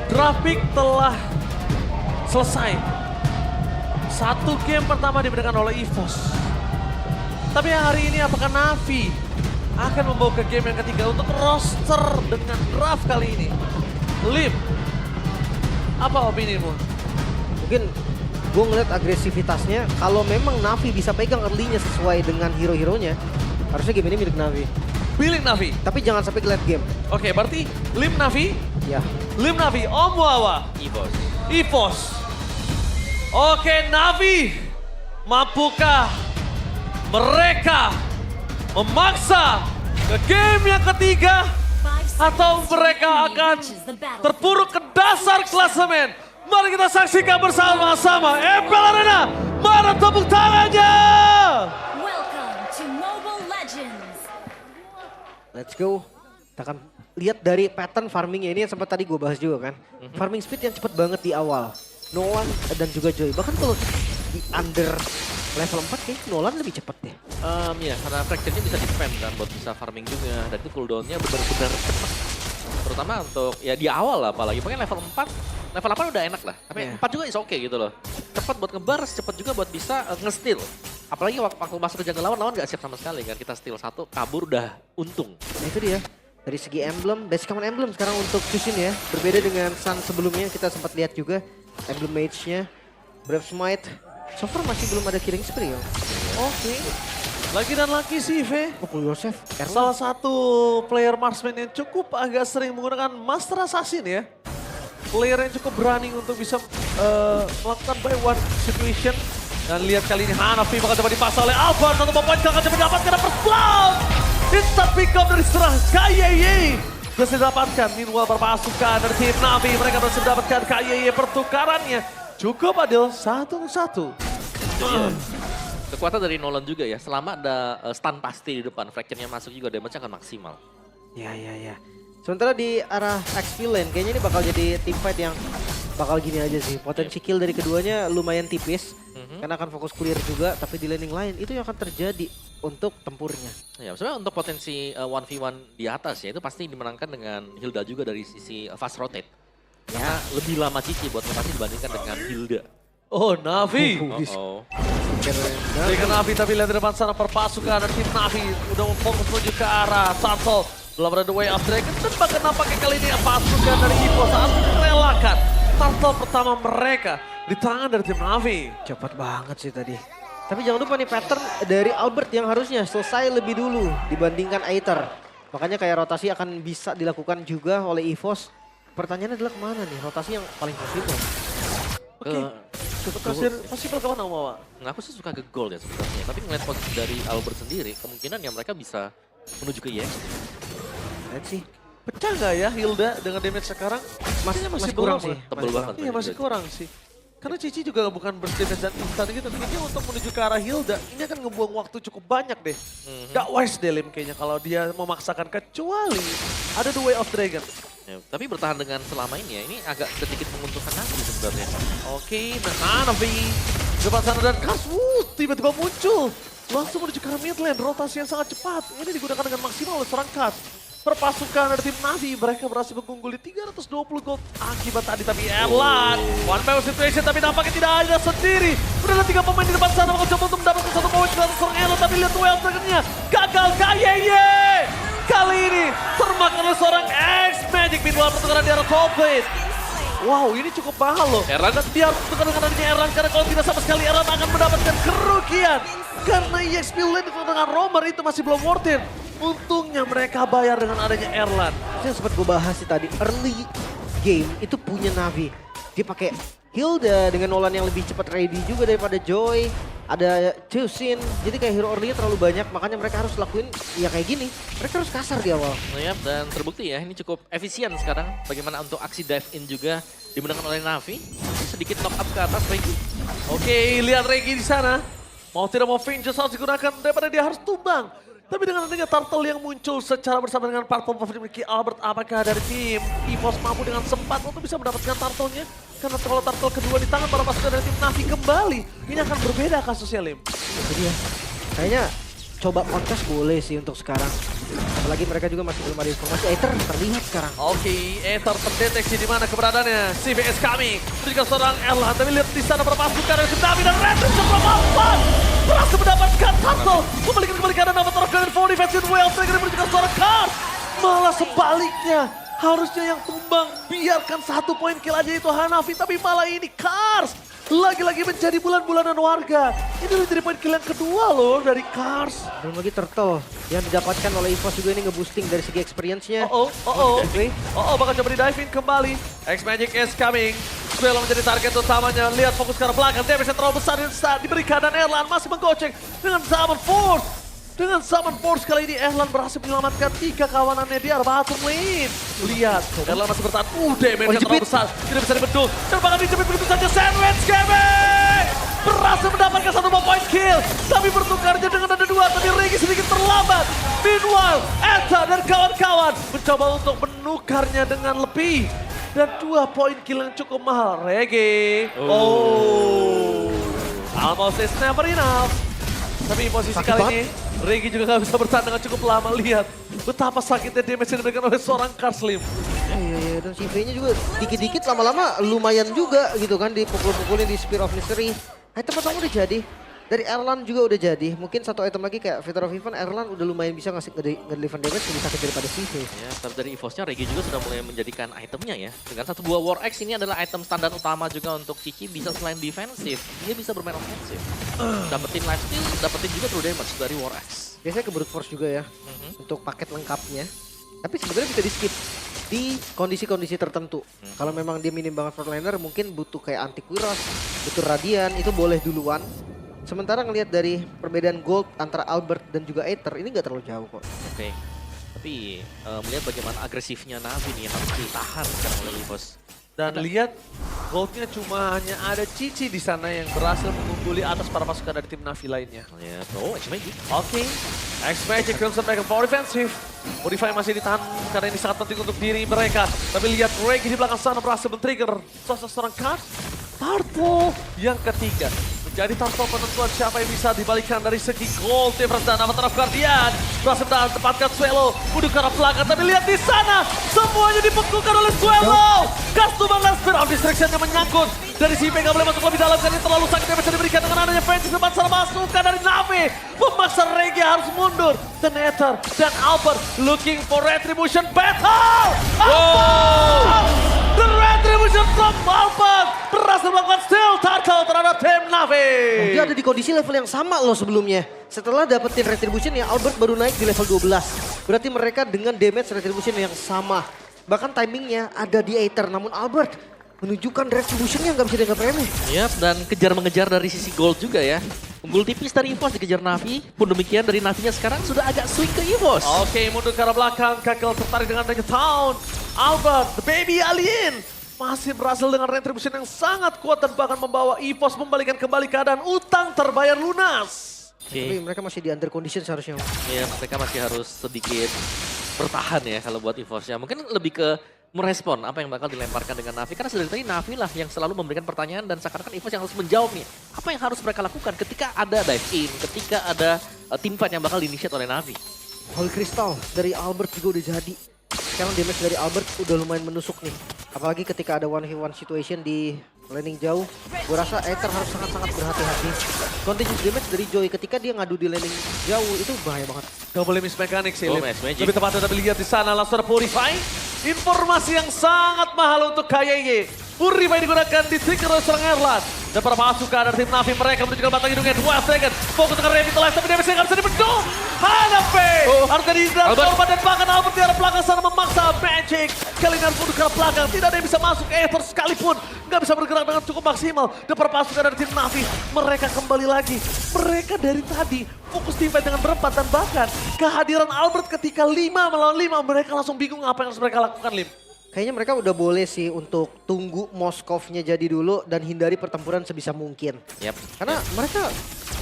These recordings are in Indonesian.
Draft pick telah selesai. Satu game pertama dimenangkan oleh EVOS. Tapi yang hari ini apakah Navi akan membawa ke game yang ketiga untuk roster dengan draft kali ini? Lim, apa opinimu? Mungkin gue ngeliat agresivitasnya, kalau memang Navi bisa pegang early-nya sesuai dengan hero-heronya, harusnya game ini milik Navi. Milik Navi. Tapi jangan sampai ke late game. Oke, berarti Lim Navi, Ya. Lim Navi, Om Wawa, EVOS. EVOS. Oke, Navi, mampukah mereka memaksa ke game yang ketiga? Atau mereka akan terpuruk ke dasar klasemen? Mari kita saksikan bersama-sama. Empel Arena, mana tepuk tangannya? Welcome to Mobile Legends. Let's go. Kita akan lihat dari pattern farmingnya ini yang sempat tadi gue bahas juga kan. Farming speed yang cepet banget di awal. Nolan dan juga Joy. Bahkan kalau di under level 4 kayak Nolan lebih cepet deh. Ya, karena fracture-nya bisa di-spam kan buat bisa farming juga. Dan itu cooldown-nya benar-benar cepat. Terutama untuk ya di awal lah apalagi. Pokoknya level 8 udah enak lah. Tapi 4 juga is okay gitu loh. Cepat buat nge-burst, cepat juga buat bisa nge-steal. Apalagi waktu masuk ke jungle lawan gak siap sama sekali kan. Kita steal satu, kabur udah untung. Nah itu dia. Dari segi emblem, basic common emblem sekarang untuk Chushin ya. Berbeda dengan Sun sebelumnya kita sempat lihat juga. Emblem mage-nya. Brave Smite. So far masih belum ada killing spree ya. Oke. Lagi dan lagi sih, V. Pull yourself. Salah satu player marksman yang cukup agak sering menggunakan Master Assassin ya. Player yang cukup berani untuk bisa melakukan buy one situation. Dan lihat kali ini Hanafi bakal coba dipaksa oleh Alvar. Satu poin akan coba didapatkan first blood. Instant pick up dari serang KYY. Berhasil didapatkan. Meanwhile berpasukan dari tim Navi. Mereka berhasil mendapatkan KYY pertukarannya. Cukup adil 1-1. Kekuatan dari Nolan juga ya. Selama ada stun pasti di depan. Fracture-nya masuk juga, damage-nya akan maksimal. Ya. Sementara di arah XP lane kayaknya ini bakal jadi team fight yang bakal gini aja sih. Potensi kill dari keduanya lumayan tipis. Karena akan fokus clear juga, tapi di laning lain itu yang akan terjadi untuk tempurnya. Ya, sebenarnya untuk potensi 1v1 di atas ya itu pasti dimenangkan dengan Hilda juga dari sisi fast rotate. Karena lebih lama Cici buat ngetasi dibandingkan dengan Hilda. Oh, Navi. Oh. Berikan Navi tapi lihat di depan sana perpasukan dari tim Navi. Udah fokus menuju ke arah Turtle. Belum ada the way of Dragon. Dan bahkan nampaknya kali ini pasukan dari Ipo saat merelakan Turtle pertama mereka di tangan dari tim Navi. Cepat banget sih tadi. Tapi jangan lupa nih pattern dari Albert yang harusnya selesai lebih dulu dibandingkan Aether. Makanya kayak rotasi akan bisa dilakukan juga oleh EVOS. Pertanyaannya adalah kemana nih rotasi yang paling possible? Oke. Pasti kemana Wawa? Nah, aku sih suka ke gold ya sebenarnya. Tapi ngeliat posisi dari Albert sendiri, kemungkinan ya mereka bisa menuju ke EX. Let's see. Pecah nggak ya Hilda dengan damage sekarang? Kayaknya masih kurang belum, sih. ya? Tebel banget. Iya masih kurang sih. Karena Cici juga bukan burst damage dan instan gitu. Kayaknya untuk menuju ke arah Hilda, ini akan ngebuang waktu cukup banyak deh. Gak wise deh Lim kayaknya kalau dia memaksakan. Kecuali ada the way of Dragon. Ya, tapi bertahan dengan selama ini ya, ini agak sedikit menguntungkan Navi sebenarnya. Oke, Navi. Depan sana dan Kars, tiba-tiba muncul. Langsung menuju ke arah mid lane, rotasi yang sangat cepat. Ini digunakan dengan maksimal oleh seorang Kars. Perpasukan dari tim Navi, mereka berhasil mengungguli 320 gold akibat tadi. Tapi Erlan, one power situation tapi nampaknya tidak ada sendiri. Udah ada 3 pemain di depan sana, mau coba untuk mendapatkan 1 poin ke atas seorang Erlan. Tapi lihat duel triggernya, gagal KYY. Kali ini termakan oleh seorang X-Magic. Meanwhile pertukaran di arah top lane. Wow, ini cukup mahal loh. Erlan. Dan dia harus bertukar dengan adanya Erlan, karena kalau tidak sama sekali Erlan akan mendapatkan kerugian. Karena EXP lane dengan Romer itu masih belum worth it. Untungnya mereka bayar dengan adanya Erlan. Itu yang sempat gue bahas sih tadi, early game itu punya Navi. Dia pakai Hilda dengan Nolan yang lebih cepat ready juga daripada Joy. Ada Chushin, jadi kayak hero early terlalu banyak, makanya mereka harus lakuin ya kayak gini. Mereka harus kasar di awal. Nah, ya, dan terbukti ya, ini cukup efisien sekarang. Bagaimana untuk aksi dive in juga dimenangkan oleh Navi. Sedikit knock up ke atas Regi. Oke, lihat Regi di sana. Mau tidak mau Vengeance harus digunakan daripada dia harus tumbang. Tapi dengan adanya Turtle yang muncul secara bersama dengan Purple Buff dimiliki Albert, apakah dari tim EVOS mampu dengan sempat untuk bisa mendapatkan Turtle-nya? Karena kalau Turtle kedua di tangan para pasukan dari tim Navi kembali, ini akan berbeda kasusnya Lim. Itu dia. Kayaknya coba kontes boleh sih untuk sekarang. Apalagi mereka juga masih belum ada informasi. Aether terlihat sekarang. Oke, Aether terdeteksi di mana keberadaannya. CBS coming. Itu juga seorang Erlan. Tapi lihat di sana berpasukan dari Navi dan Redrum seberapa empat. Berhasil mendapatkan Turtle. Membalikan kembali ke arah Avatar of God dan 4 defense in Wales. Trigger juga seorang Card. Malah sebaliknya. Harusnya yang tumbang. Biarkan 1 poin kill aja itu Hanafi. Tapi malah ini Cars. Lagi-lagi menjadi bulan-bulanan warga. Ini udah jadi poin kill yang kedua loh dari Cars. Belum lagi Turtle yang didapatkan oleh EVOS juga ini nge-boosting dari segi experience-nya. Bakal coba di-dive in kembali. X-Magic is coming. Swelo menjadi target utamanya. Lihat fokus ke arah belakang. Damage yang terlalu besar yang saat diberikan. Dan Erlan masih menggocek dengan Summon Force. Dengan Summon Force kali ini Erlan berhasil menyelamatkan 3 kawanannya di arah bottom lane. Lihat, Erlan masih bertahan. Damage yang terlalu besar. Tidak bisa dibendung. Dan bahkan dijepit begitu saja. Sandwich Gaming! Berhasil mendapatkan 1 poin kill. Tapi bertukarnya dengan ada 2. Tapi Regi sedikit terlambat. Meanwhile, Eta dan kawan-kawan mencoba untuk menukarnya dengan lebih. Dan 2 poin kill yang cukup mahal. Regi. Almost is never enough. Tapi posisi Sakit kali banget. ini, Regi juga gak bisa bertahan dengan cukup lama. Lihat betapa sakitnya damage yang diberikan oleh seorang Karslim. Iya, dan si V-nya juga dikit-dikit lama-lama lumayan juga gitu kan dipukul-pukulin di Spear of Mystery. Item pertama udah jadi, dari Erlan juga udah jadi. Mungkin 1 item lagi kayak Victor of Even, Erlan udah lumayan bisa ngasih nge-deliver damage lebih sakit daripada si V. Ya, tapi dari EVOS-nya Regi juga sudah mulai menjadikan itemnya ya. Dengan 1 buah War Axe ini adalah item standar utama juga untuk Cici bisa selain defensif, dia bisa bermain offensif. Dapetin lifesteal, dapetin juga true damage dari War Axe. Biasanya ke Brute Force juga ya, untuk paket lengkapnya. Tapi sebenarnya bisa di-skip di kondisi-kondisi tertentu. Kalau memang dia minim banget frontliner, mungkin butuh kayak Antiquiros, butuh Radiant, itu boleh duluan. Sementara ngelihat dari perbedaan gold antara Albert dan juga Aether, ini nggak terlalu jauh kok. Oke. Tapi melihat bagaimana agresifnya Navi nih yang harus ditahan sekarang oleh EVOS. Dan lihat goldnya cuma hanya ada Cici di sana yang berhasil mengungguli atas para pasukan dari tim Navi lainnya. Ya, X-Magic. Oke, X-Magic Crimson Dragon for defensive. Modify masih ditahan karena ini sangat penting untuk diri mereka. Tapi lihat Regi di belakang sana berhasil men-trigger sosok seorang card. Turtle yang ketiga. Menjadi Turtle penentuan siapa yang bisa dibalikan dari segi gold. Difference dan Avatar of Guardian. Berhasil mendapatkan Swelo. Udah ke arah belakang. Tapi lihat di sana. Semuanya dipekulkan oleh Swelo. Customer Last Spear of Distraction yang menyangkut. Dari si nggak boleh masuk lebih dalam. Karena terlalu sakit yang bisa diberikan dengan adanya Fancy. Sempat salah masukkan dari Navi. Memaksa Regi harus mundur. Dan Aether dan Albert looking for retribution battle. The retribution from Albert berhasil melakukan steal tackle terhadap tim Navi. Dia ada di kondisi level yang sama loh sebelumnya. Setelah dapetin retribution ya Albert baru naik di level 12. Berarti mereka dengan damage retribution yang sama. Bahkan timingnya ada di Aether, namun Albert menunjukkan retributionnya nggak bisa dianggap remeh. Yap, dan kejar-mengejar dari sisi gold juga ya. Unggul tipis dari EVOS dikejar Navi. Pun demikian dari Navinya sekarang sudah agak swing ke EVOS. Oke, mundur ke arah belakang. Kakel tertarik dengan adanya Town. Albert, the baby alien. Masih berhasil dengan retribution yang sangat kuat dan bahkan membawa EVOS membalikan kembali keadaan utang terbayar lunas. Tapi mereka masih di under condition seharusnya. Ya, mereka masih harus sedikit bertahan ya kalau buat EVOS ya. Mungkin lebih ke merespon apa yang bakal dilemparkan dengan Navi. Karena dari tadi Navi lah yang selalu memberikan pertanyaan dan seakan-akan EVOS yang harus menjawab nih. Apa yang harus mereka lakukan ketika ada dive in, ketika ada teamfight yang bakal di-initiate oleh Navi. Holy Crystal dari Albert juga udah jadi. Sekarang damage dari Albert udah lumayan menusuk nih. Apalagi ketika ada 1v1 situation di laning jauh. Gue rasa Aether harus sangat-sangat berhati-hati. Continuous damage dari Joy ketika dia ngadu di laning jauh itu bahaya banget. Gak boleh miss mechanic sih, Oh, Lim. miss magic. Lebih tepatnya tapi lihat di sana langsung ada Purify. Informasi yang sangat mahal untuk KYY. Purify digunakan di trigger oleh seorang Erlan. Dan para pasukan dari tim Navi mereka menuju ke batang hidungnya. 2 second. Fokus dengan Revitalize tapi dia nggak bisa dibendung. Hanafi. Harga dihindar korban dan bahkan Albert di arah belakang sana memaksa Magic. Kali ini harus mundur ke arah belakang. Tidak ada yang bisa masuk. Aether sekalipun nggak bisa bergerak dengan cukup maksimal. Dan para pasukan dari tim Navi mereka kembali lagi. Mereka dari tadi fokus teamfight dengan berempat dan bahkan kehadiran Albert ketika 5 melawan 5 mereka langsung bingung apa yang harus mereka lakukan, Lim. Kayaknya mereka udah boleh sih untuk tunggu Moskovnya jadi dulu dan hindari pertempuran sebisa mungkin. Yap. Karena mereka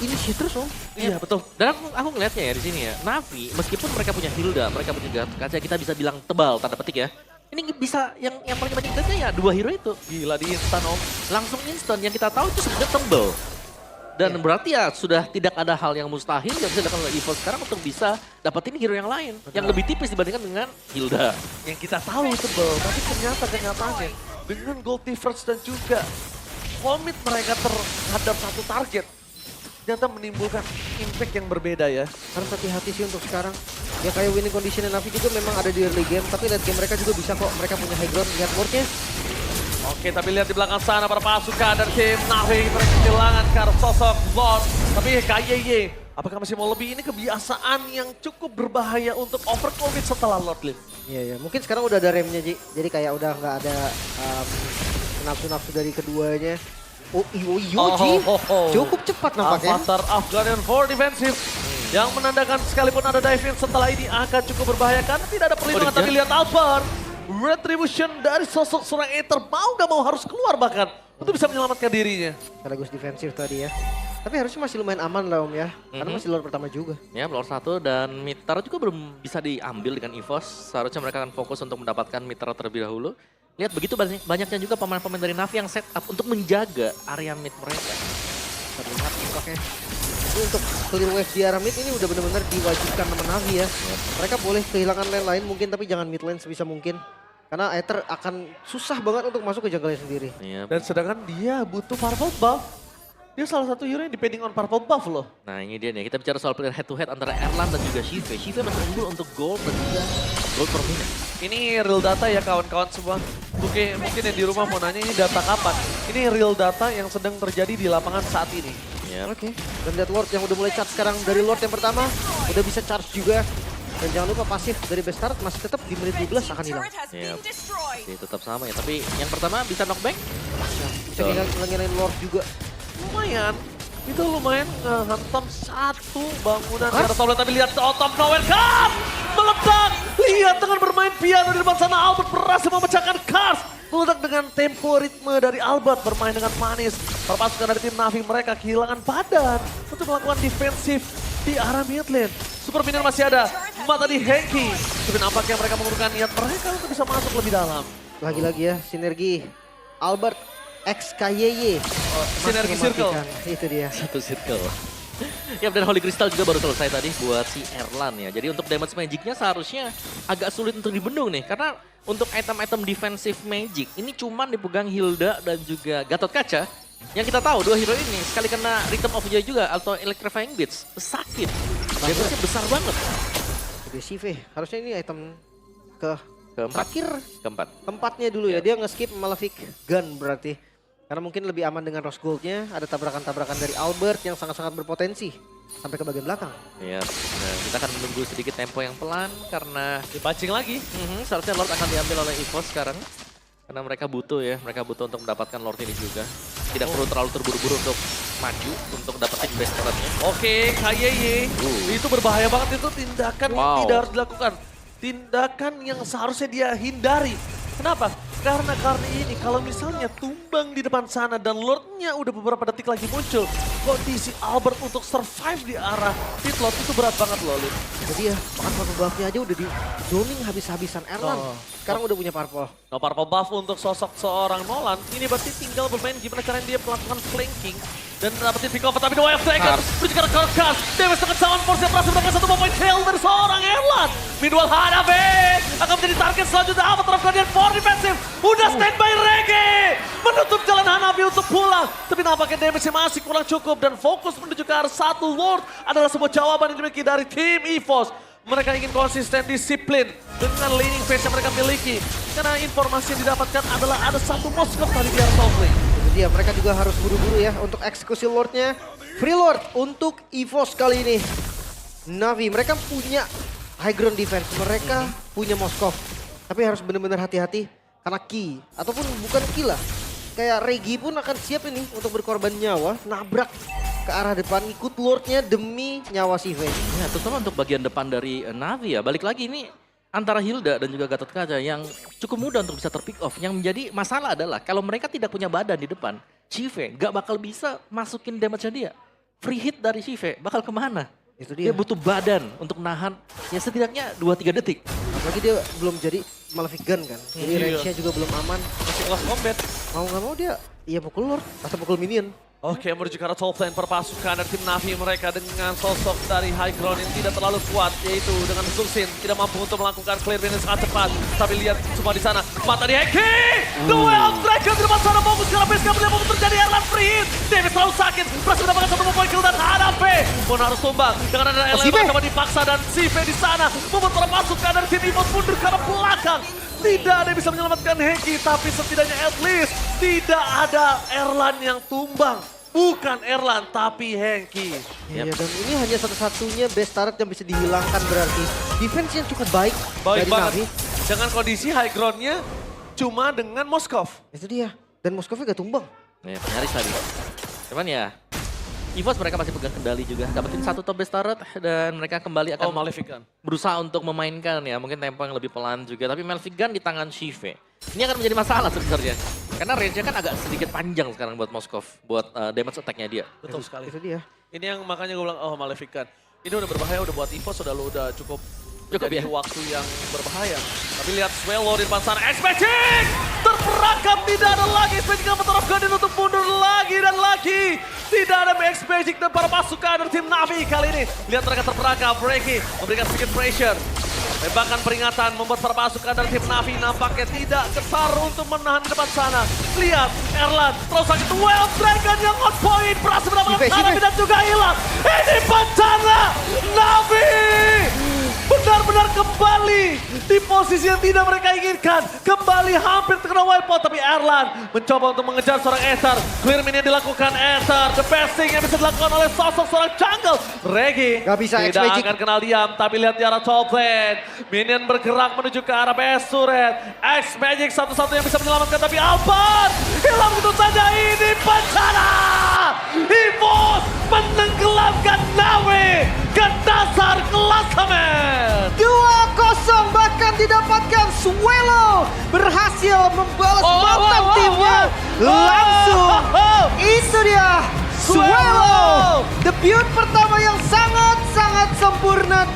initiate terus om. Iya betul. Dan aku ngelihatnya ya di sini ya, Navi meskipun mereka punya Hilda, mereka punya kaca, kita bisa bilang tebal tanda petik ya. Ini bisa yang paling banyak kita ya 2 hero itu. Gila di instan, Om. Langsung instan, yang kita tahu itu sebenarnya tebal. Dan berarti ya sudah tidak ada hal yang mustahil yang bisa dilakukan oleh EVOS sekarang untuk bisa dapetin hero yang lain. Yang lebih tipis dibandingkan dengan Hilda. Yang kita tahu tebel, tapi ternyata kenyataannya dengan gold difference dan juga komit mereka terhadap satu target ternyata menimbulkan impact yang berbeda ya. Harus hati-hati sih untuk sekarang. Ya kayak winning condition Navi juga memang ada di early game, tapi late game mereka juga bisa kok. Mereka punya high ground, lihat wardnya. Oke, tapi lihat di belakang sana para pasukan dari tim Navi mereka kehilangan karena sosok Lord. Tapi KYY, apakah masih mau lebih? Ini kebiasaan yang cukup berbahaya untuk overcommit setelah Lord Lift. Iya, mungkin sekarang udah ada remnya, Ji. Jadi kayak udah nggak ada nafsu-nafsu dari keduanya. Oh, Yoji cukup cepat nampaknya. Avatar Afghanian for defensive yang menandakan sekalipun ada dive-in setelah ini akan cukup berbahaya karena tidak ada perlindungan. Tapi lihat Albert, retribution dari sosok seorang Aether mau gak mau harus keluar bahkan untuk bisa menyelamatkan dirinya. Sekaligus defensif tadi ya. Tapi harusnya masih lumayan aman lah Om ya, karena masih lord pertama juga. Ya, Lord 1 dan Mitra juga belum bisa diambil dengan EVOS. Seharusnya mereka akan fokus untuk mendapatkan Mitra terlebih dahulu. Lihat begitu banyaknya juga pemain-pemain dari Navi yang set up untuk menjaga area mid mereka. Terlihat impactnya. Ini untuk clear wave di area mid ini udah benar-benar diwajibkan sama Navi ya. Mereka boleh kehilangan lane lain mungkin, tapi jangan mid lane sebisa mungkin. Karena Aether akan susah banget untuk masuk ke jungle sendiri. Iya. Dan sedangkan dia butuh purple buff. Dia salah satu hero yang depending on purple buff loh. Nah ini dia nih, kita bicara soal player head to head antara Erlan dan juga Shive. Shive masih unggul untuk gold dan juga gold per minute. Ini real data ya kawan-kawan semua. Oke, mungkin yang di rumah mau nanya ini data kapan? Ini real data yang sedang terjadi di lapangan saat ini. Ya. Oke. Dan lihat Lord yang udah mulai charge sekarang dari Lord yang pertama. Udah bisa charge juga. Dan jangan lupa pasif dari best start masih tetap di menit 12 akan hilang. Ya. Oke, tetap sama ya, tapi yang pertama bisa knockback. Bisa ngilangin Lord juga. Lumayan. Itu lumayan ngehantam satu bangunan. Karena Toilet tapi lihat top nowhere Cars meledak. Lihat dengan bermain piano di depan sana Albert berhasil memecahkan Cars. Meledak dengan tempo ritme dari Albert bermain dengan manis. Perpasukan dari tim Navi mereka kehilangan badan untuk melakukan defensif di arah mid lane. Super minion masih ada. Mata di Henki. Tapi nampaknya mereka menggunakan niat mereka untuk bisa masuk lebih dalam. Lagi-lagi ya sinergi Albert X KYY. Sinergi circle. Itu dia. Satu circle. Ya, dan Holy Crystal juga baru selesai tadi buat si Erlan ya. Jadi untuk damage magicnya seharusnya agak sulit untuk dibendung nih. Karena untuk item-item defensive magic ini cuman dipegang Hilda dan juga Gatot Kaca. Yang kita tahu dua hero ini sekali kena Rhythm of Joy juga atau Electrifying Beats sakit. Damage-nya besar banget. Jadi CV harusnya ini item Keempat. Keempat. keempatnya dulu ya. Dia nge-skip Malefic Gun berarti. Karena mungkin lebih aman dengan Rose Gold-nya. Ada tabrakan-tabrakan dari Albert yang sangat-sangat berpotensi. Sampai ke bagian belakang. Ya, nah, kita akan menunggu sedikit tempo yang pelan karena Dipancing lagi. seharusnya Lord akan diambil oleh EVOS sekarang. Karena mereka butuh ya, mereka butuh untuk mendapatkan Lord ini juga. Tidak perlu terlalu terburu-buru untuk maju, untuk dapetin best card-nya. Oke, KYY. Itu berbahaya banget, itu tindakan yang tidak harus dilakukan. Tindakan yang seharusnya dia hindari. Kenapa? Karena ini kalau misalnya tumbang di depan sana dan Lordnya udah beberapa detik lagi muncul. Kondisi Albert untuk survive di arah pit Lord itu berat banget loh, Lin. Jadi ya, makan purple buff-nya aja udah di zoning habis-habisan Erlan. Sekarang udah punya purple. No purple buff untuk sosok seorang Nolan. Ini berarti tinggal bermain gimana caranya dia melakukan flanking. Dan dapetin pick off, tapi the way of Dragon menuju ke Karkas. Davis dengan Sawan Force yang berhasil mendapatkan satu point kill dari seorang Erlan. Meanwhile Hanabi akan menjadi target selanjutnya. Avatar Guardian for defensive. Udah standby Reggae. Menutup jalan Hanabi untuk pulang. Tapi nampaknya damage-nya masih kurang cukup. Dan fokus menuju ke arah satu Lord adalah sebuah jawaban yang dimiliki dari tim EVOS. Mereka ingin konsisten disiplin dengan laning phase yang mereka miliki. Karena informasi yang didapatkan adalah ada satu Moskov tadi di arah top lane. Itu dia, mereka juga harus buru-buru ya untuk eksekusi Lordnya. Free Lord untuk EVOS kali ini. Navi, mereka punya high ground defense, mereka punya Moskov. Tapi harus benar-benar hati-hati karena Ki, ataupun bukan Ki lah. Kayak Regi pun akan siap ini untuk berkorban nyawa, nabrak ke arah depan, ikut Lordnya demi nyawa si Vayne. Ya, terutama untuk bagian depan dari Navi ya. Balik lagi ini antara Hilda dan juga Gatot Kaca yang cukup mudah untuk bisa terpick off. Yang menjadi masalah adalah kalau mereka tidak punya badan di depan, Shive gak bakal bisa masukin damage-nya dia. Free hit dari Shive bakal kemana? Itu Dia dia. butuh badan untuk nahan ya setidaknya 2-3 detik. Apalagi dia belum jadi Malefic Gun kan. Jadi Iya. range-nya juga belum aman. Masih close combat. Mau nggak mau dia, iya pukul Lord atau pukul minion. Oke, menuju ke arah top lane perpasukan dari tim Navi mereka dengan sosok dari high ground yang tidak terlalu kuat, yaitu dengan Zursin tidak mampu untuk melakukan clear yang sangat cepat. Tapi lihat semua di sana, mata di Heki, duel Dragon di depan sana fokus ke arah base camp, yang mau terjadi Erlan free hit. Davis terlalu sakit, berhasil mendapatkan satu poin kill dan Hanafe pun harus tumbang. Dengan ada Elemen coba dipaksa dan Sive di sana membuat perpasukan dari tim Evos mundur ke arah belakang. Tidak ada yang bisa menyelamatkan Heki, tapi setidaknya at least tidak ada Erlan yang tumbang. Bukan Erlan, tapi Hengki. Iya, dan ini hanya satu-satunya base turret yang bisa dihilangkan berarti. Defense yang cukup baik, Baik dari banget. Navi. Dengan kondisi high ground-nya cuma dengan Moskov. Itu dia. Dan Moskovnya gak tumbang. Ya, nyaris tadi. Cuman ya, EVOS mereka masih pegang kendali juga. Dapetin satu top base turret dan mereka kembali akan Maleficant. berusaha untuk memainkan ya. Mungkin tempo yang lebih pelan juga. Tapi Maleficant di tangan Shive. Ini akan menjadi masalah sebenarnya. Karena range-nya kan agak sedikit panjang sekarang buat Moskov. Buat damage attack-nya dia. Betul sekali. Itu dia. Ini yang makanya gue bilang, oh Maleficant. Ini udah berbahaya, udah buat EVOS, udah cukup jadi ya. waktu yang berbahaya. Tapi lihat Swallow di depan sana, X-Magic! Terperangkap, tidak ada lagi X-Magic yang menterapkan untuk mundur lagi dan lagi. Tidak ada X-Magic dan para pasukan dari tim Navi kali ini. Lihat mereka terperangkap, Breaky memberikan sedikit pressure. Tembakan peringatan membuat para pasukan dari tim Navi nampaknya tidak ketar untuk menahan di depan sana. Lihat, Erlan terus sakit. Wild Dragon yang on point berhasil mendapatkan Hanafi dan juga hilang. Ini bencana Navi! Benar-benar kembali di posisi yang tidak mereka inginkan. Kembali hampir terkena wipeout, tapi Erlan mencoba untuk mengejar seorang Ether. Clear minion dilakukan Ether. The best thing yang bisa dilakukan oleh sosok seorang jungle. Regi Gak bisa tidak X-Magic. akan kenal diam, tapi lihat di arah top lane. Minion bergerak menuju ke arah base turret. X-Magic satu-satu yang bisa menyelamatkan, tapi Alphard hilang begitu saja. Ini bencana! EVOS menenggelamkan Navi ke dasar klasemen. 2-0 bahkan didapatkan. Swallow berhasil membalas mantan timnya. Langsung itu dia Swallow. Debut pertama yang sangat-sangat sempurna.